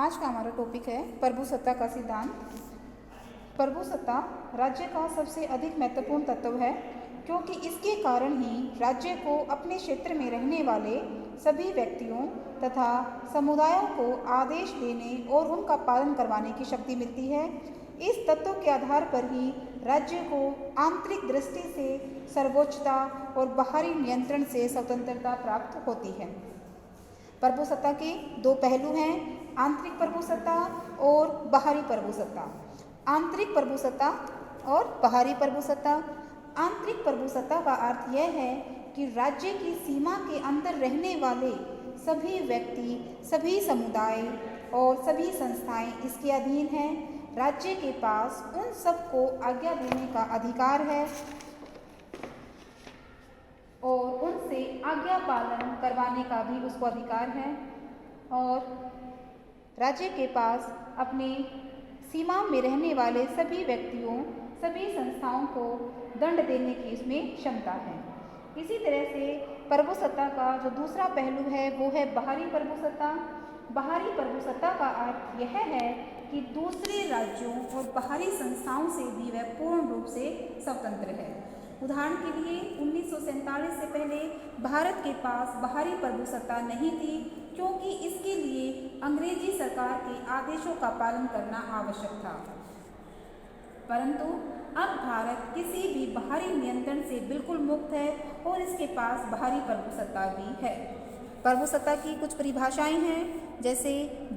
आज का हमारा टॉपिक है प्रभुसत्ता का सिद्धांत। प्रभुसत्ता राज्य का सबसे अधिक महत्वपूर्ण तत्व है, क्योंकि इसके कारण ही राज्य को अपने क्षेत्र में रहने वाले सभी व्यक्तियों तथा समुदायों को आदेश देने और उनका पालन करवाने की शक्ति मिलती है। इस तत्व के आधार पर ही राज्य को आंतरिक दृष्टि से सर्वोच्चता और बाहरी नियंत्रण से स्वतंत्रता प्राप्त होती है। प्रभुसत्ता के दो पहलू हैं, आंतरिक प्रभुसत्ता और बाहरी प्रभुसत्ता। आंतरिक प्रभुसत्ता और बाहरी प्रभुसत्ता। आंतरिक प्रभुसत्ता का अर्थ यह है कि राज्य की सीमा के अंदर रहने वाले सभी व्यक्ति, सभी समुदाय और सभी संस्थाएं इसके अधीन हैं। राज्य के पास उन सबको आज्ञा देने का अधिकार है और उनसे आज्ञा पालन करवाने का भी उसको अधिकार है, और राज्य के पास अपने सीमा में रहने वाले सभी व्यक्तियों, सभी संस्थाओं को दंड देने की इसमें क्षमता है। इसी तरह से प्रभुसत्ता का जो दूसरा पहलू है वो है बाहरी प्रभुसत्ता। बाहरी प्रभुसत्ता का अर्थ यह है कि दूसरे राज्यों और बाहरी संस्थाओं से भी वह पूर्ण रूप से स्वतंत्र है। उदाहरण के लिए 1947 से पहले भारत के पास बाहरी प्रभुसत्ता नहीं थी, क्योंकि इसके लिए अंग्रेजी सरकार के आदेशों का पालन करना आवश्यक था। परंतु अब भारत किसी भी बाहरी नियंत्रण से बिल्कुल मुक्त है और इसके पास बाहरी प्रभुसत्ता भी है। प्रभुसत्ता की कुछ परिभाषाएं हैं, जैसे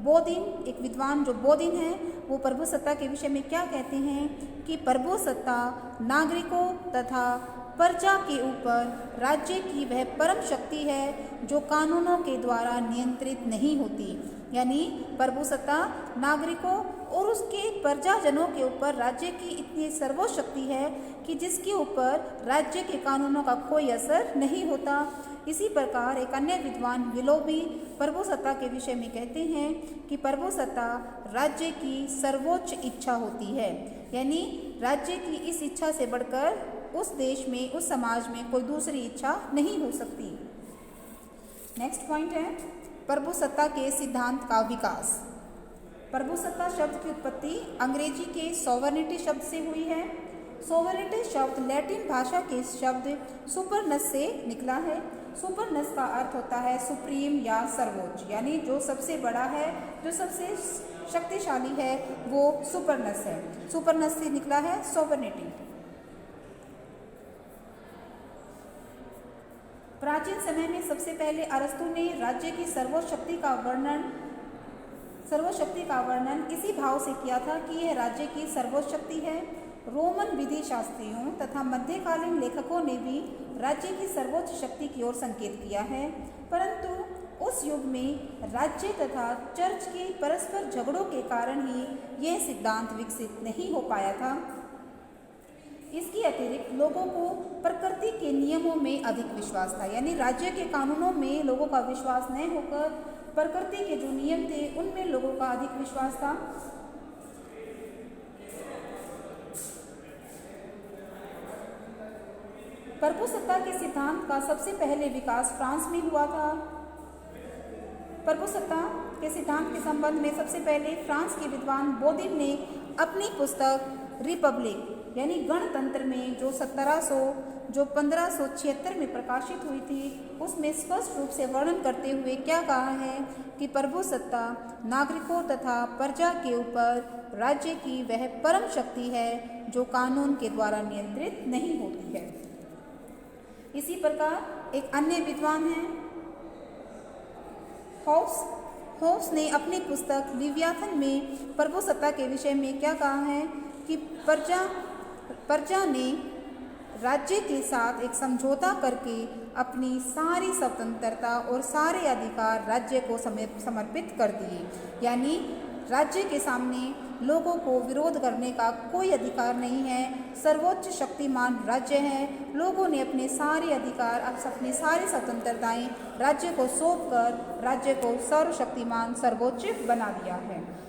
बोधिन, एक विद्वान जो बोधिन है वो प्रभुसत्ता के विषय में क्या कहते हैं कि प्रभुसत्ता नागरिकों तथा प्रजा के ऊपर राज्य की वह परम शक्ति है जो कानूनों के द्वारा नियंत्रित नहीं होती। यानी प्रभुसत्ता नागरिकों और उसके प्रजाजनों के ऊपर राज्य की इतनी सर्वोच्च शक्ति है कि जिसके ऊपर राज्य के कानूनों का कोई असर नहीं होता। इसी प्रकार एक अन्य विद्वान विलोबी प्रभुसत्ता के विषय में कहते हैं कि प्रभुसत्ता राज्य की सर्वोच्च इच्छा होती है, यानी राज्य की इस इच्छा से बढ़कर उस देश में, उस समाज में कोई दूसरी इच्छा नहीं हो सकती। नेक्स्ट पॉइंट है प्रभुसत्ता के सिद्धांत का विकास। प्रभुसत्ता शब्द की उत्पत्ति अंग्रेजी के सॉवरेनिटी शब्द से हुई है। सॉवरेनिटी शब्द लैटिन भाषा के शब्द सुपरनस से निकला है। सुपरनस का अर्थ होता है सुप्रीम या सर्वोच्च, यानी जो सबसे बड़ा है, जो सबसे शक्तिशाली है, वो सुपरनस है। सुपरनस से निकला है सॉवरेनिटी। प्राचीन समय में सबसे पहले अरस्तु ने राज्य की सर्वोच्च शक्ति का वर्णन इसी भाव से किया था कि यह राज्य की सर्वोच्च शक्ति है। रोमन विधि शास्त्रियों तथा मध्यकालीन लेखकों ने भी राज्य की सर्वोच्च शक्ति की ओर संकेत किया है, परंतु उस युग में राज्य तथा चर्च के परस्पर झगड़ों के कारण ही यह सिद्धांत विकसित नहीं हो पाया था। इसके अतिरिक्त लोगों को प्रकृति के नियमों में अधिक विश्वास था, यानी राज्य के कानूनों में लोगों का विश्वास न होकर प्रकृति के जो नियम थे उनमें लोगों का अधिक विश्वास था। प्रभुसत्ता के सिद्धांत का सबसे पहले विकास फ्रांस में हुआ था। प्रभुसत्ता के सिद्धांत के संबंध में सबसे पहले फ्रांस के विद्वान बोधिन ने अपनी पुस्तक रिपब्लिक यानी गणतंत्र में जो 1576 में प्रकाशित हुई थी, उसमें स्पष्ट रूप से वर्णन करते हुए क्या कहा है कि प्रभुसत्ता नागरिकों तथा प्रजा के ऊपर राज्य की वह परम शक्ति है जो कानून के द्वारा नियंत्रित नहीं होती है। इसी प्रकार एक अन्य विद्वान हैं होब्स ने अपनी पुस्तक लिवियाथन में प्रभुसत्ता के विषय में क्या कहा है कि प्रजा ने राज्य के साथ एक समझौता करके अपनी सारी स्वतंत्रता और सारे अधिकार राज्य को समर्पित कर दिए, यानी राज्य के सामने लोगों को विरोध करने का कोई अधिकार नहीं है। सर्वोच्च शक्तिमान राज्य है। लोगों ने अपने सारे अधिकार, अपनी सारी स्वतंत्रताएं राज्य को सौंपकर राज्य को सर्वशक्तिमान, सर्वोच्च बना दिया है।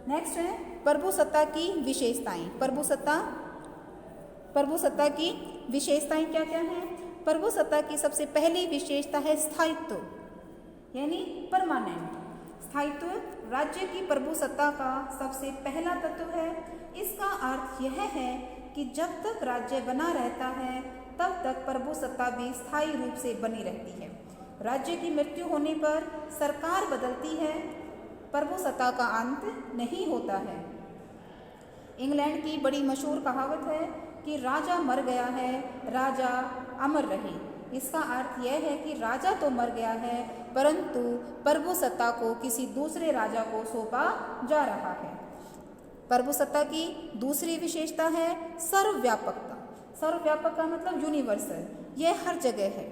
नेक्स्ट है प्रभुसत्ता की विशेषताएं। प्रभुसत्ता की विशेषताएं क्या क्या हैं? प्रभुसत्ता की सबसे पहली विशेषता है स्थायित्व, यानी परमानेंट। स्थायित्व राज्य की प्रभुसत्ता का सबसे पहला तत्व है। इसका अर्थ यह है कि जब तक राज्य बना रहता है तब तक प्रभुसत्ता भी स्थायी रूप से बनी रहती है। राज्य की मृत्यु होने पर सरकार बदलती है, प्रभुसत्ता का अंत नहीं होता है। इंग्लैंड की बड़ी मशहूर कहावत है कि राजा मर गया है, राजा अमर रहे। इसका अर्थ यह है कि राजा तो मर गया है परंतु प्रभुसत्ता को किसी दूसरे राजा को सौंपा जा रहा है। प्रभुसत्ता की दूसरी विशेषता है सर्वव्यापकता। सर्वव्यापक का मतलब यूनिवर्सल, यह हर जगह है।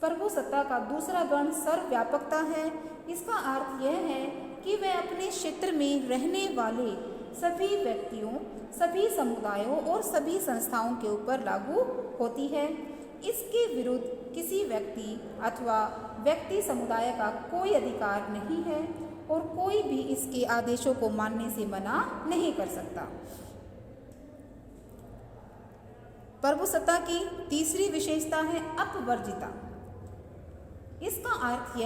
प्रभुसत्ता का दूसरा गुण सर्वव्यापकता है। इसका अर्थ यह है कि वह अपने क्षेत्र में रहने वाले सभी व्यक्तियों, सभी समुदायों और सभी संस्थाओं के ऊपर लागू होती है। इसके विरुद्ध किसी व्यक्ति अथवा व्यक्ति समुदाय का कोई अधिकार नहीं है और कोई भी इसके आदेशों को मानने से मना नहीं कर सकता। प्रभुसत्ता की तीसरी विशेषता है अपवर्जिता। इसका अर्थ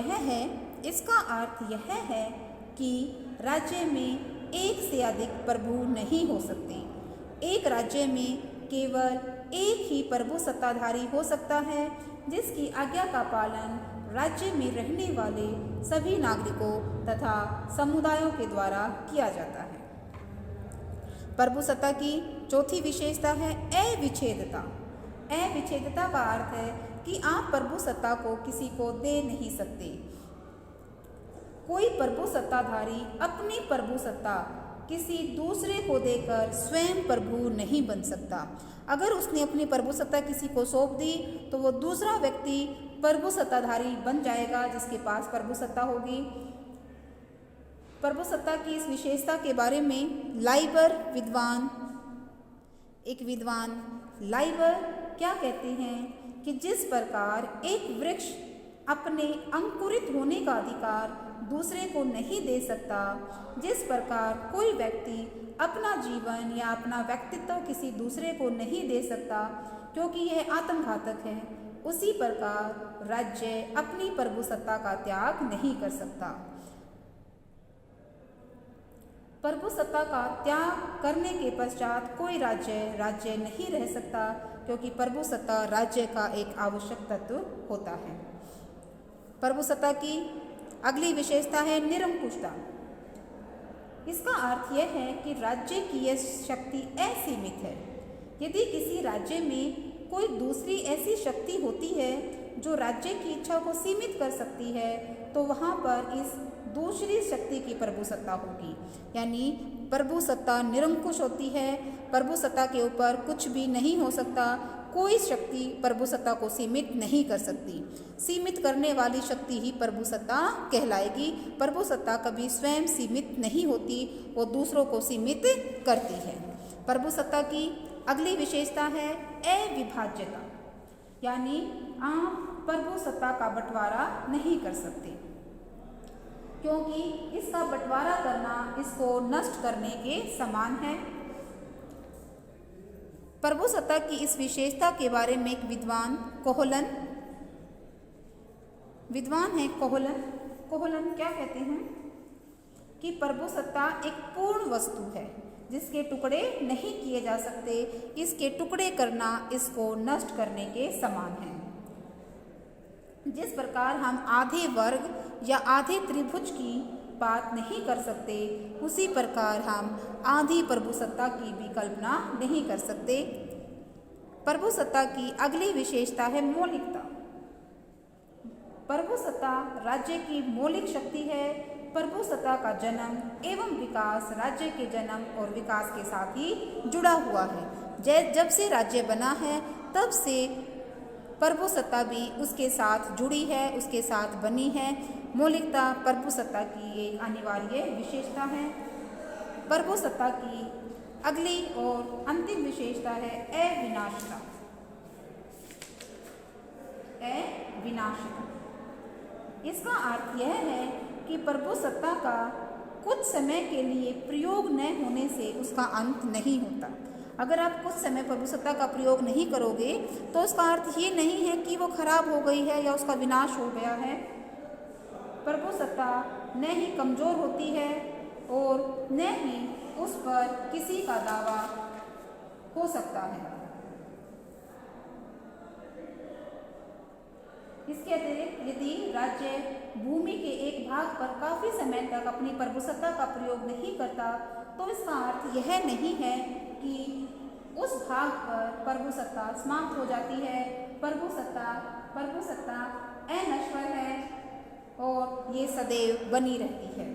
यह है कि राज्य में एक से अधिक प्रभु नहीं हो सकते। एक राज्य में केवल एक ही प्रभुसत्ताधारी हो सकता है जिसकी आज्ञा का पालन राज्य में रहने वाले सभी नागरिकों तथा समुदायों के द्वारा किया जाता है। प्रभुसत्ता की चौथी विशेषता है अविच्छेदता। अविच्छेदता का अर्थ है कि आप प्रभुसत्ता को किसी को दे नहीं सकते। कोई प्रभुसत्ताधारी अपनी प्रभुसत्ता किसी दूसरे को देकर स्वयं प्रभु नहीं बन सकता। अगर उसने अपनी प्रभुसत्ता किसी को सौंप दी तो वो दूसरा व्यक्ति प्रभुसत्ताधारी बन जाएगा जिसके पास प्रभुसत्ता होगी। प्रभुसत्ता की इस विशेषता के बारे में एक विद्वान लाइबर क्या कहते हैं कि जिस प्रकार एक वृक्ष अपने अंकुरित होने का अधिकार दूसरे को नहीं दे सकता, जिस प्रकार कोई व्यक्ति अपना जीवन या अपना व्यक्तित्व किसी दूसरे को नहीं दे सकता क्योंकि यह आत्मघातक है, उसी प्रकार राज्य अपनी प्रभुसत्ता का त्याग नहीं कर सकता। प्रभुसत्ता का त्याग करने के पश्चात कोई राज्य नहीं रह सकता क्योंकि प्रभुसत्ता राज्य का एक आवश्यक तत्व होता है। प्रभुसत्ता की अगली विशेषता है निरंकुशता। इसका अर्थ यह है कि राज्य की यह शक्ति असीमित है। यदि किसी राज्य में कोई दूसरी ऐसी शक्ति होती है जो राज्य की इच्छा को सीमित कर सकती है तो वहाँ पर इस दूसरी शक्ति की प्रभुसत्ता होगी, यानी प्रभुसत्ता निरंकुश होती है। प्रभुसत्ता के ऊपर कुछ भी नहीं हो सकता। कोई शक्ति प्रभुसत्ता को सीमित नहीं कर सकती। सीमित करने वाली शक्ति ही प्रभुसत्ता कहलाएगी। प्रभुसत्ता कभी स्वयं सीमित नहीं होती, वो दूसरों को सीमित करती है। प्रभुसत्ता की अगली विशेषता है अविभाज्यता, यानी आप प्रभुसत्ता का बंटवारा नहीं कर सकते क्योंकि इसका बंटवारा करना इसको नष्ट करने के समान है। प्रभुसत्ता की इस विशेषता के बारे में एक विद्वान कोहलन क्या कहते हैं कि प्रभुसत्ता एक पूर्ण वस्तु है जिसके टुकड़े नहीं किए जा सकते। इसके टुकड़े करना इसको नष्ट करने के समान है। जिस प्रकार हम आधे वर्ग या आधे त्रिभुज की बात नहीं कर सकते, उसी प्रकार हम आधी प्रभुसत्ता की भी कल्पना नहीं कर सकते। प्रभुसत्ता की अगली विशेषता है मौलिकता। प्रभुसत्ता राज्य की मौलिक शक्ति है। प्रभुसत्ता का जन्म एवं विकास राज्य के जन्म और विकास के साथ ही जुड़ा हुआ है। जब से राज्य बना है तब से प्रभुसत्ता भी उसके साथ जुड़ी है, उसके साथ बनी है। मौलिकता प्रभुसत्ता की एक अनिवार्य विशेषता है। प्रभुसत्ता की अगली और अंतिम विशेषता है अविनाशिता। इसका अर्थ यह है कि प्रभुसत्ता का कुछ समय के लिए प्रयोग न होने से उसका अंत नहीं होता। अगर आप कुछ समय प्रभुसत्ता का प्रयोग नहीं करोगे तो उसका अर्थ ये नहीं है कि वो खराब हो गई है या उसका विनाश हो गया है। प्रभुसत्ता न ही कमज़ोर होती है और न ही उस पर किसी का दावा हो सकता है। इसके अतिरिक्त यदि राज्य भूमि के एक भाग पर काफ़ी समय तक अपनी प्रभुसत्ता का प्रयोग नहीं करता तो इसका अर्थ यह नहीं है कि उस भाग पर प्रभुसत्ता समाप्त हो जाती है। प्रभुसत्ता अनश्वर है और ये सदैव बनी रहती है।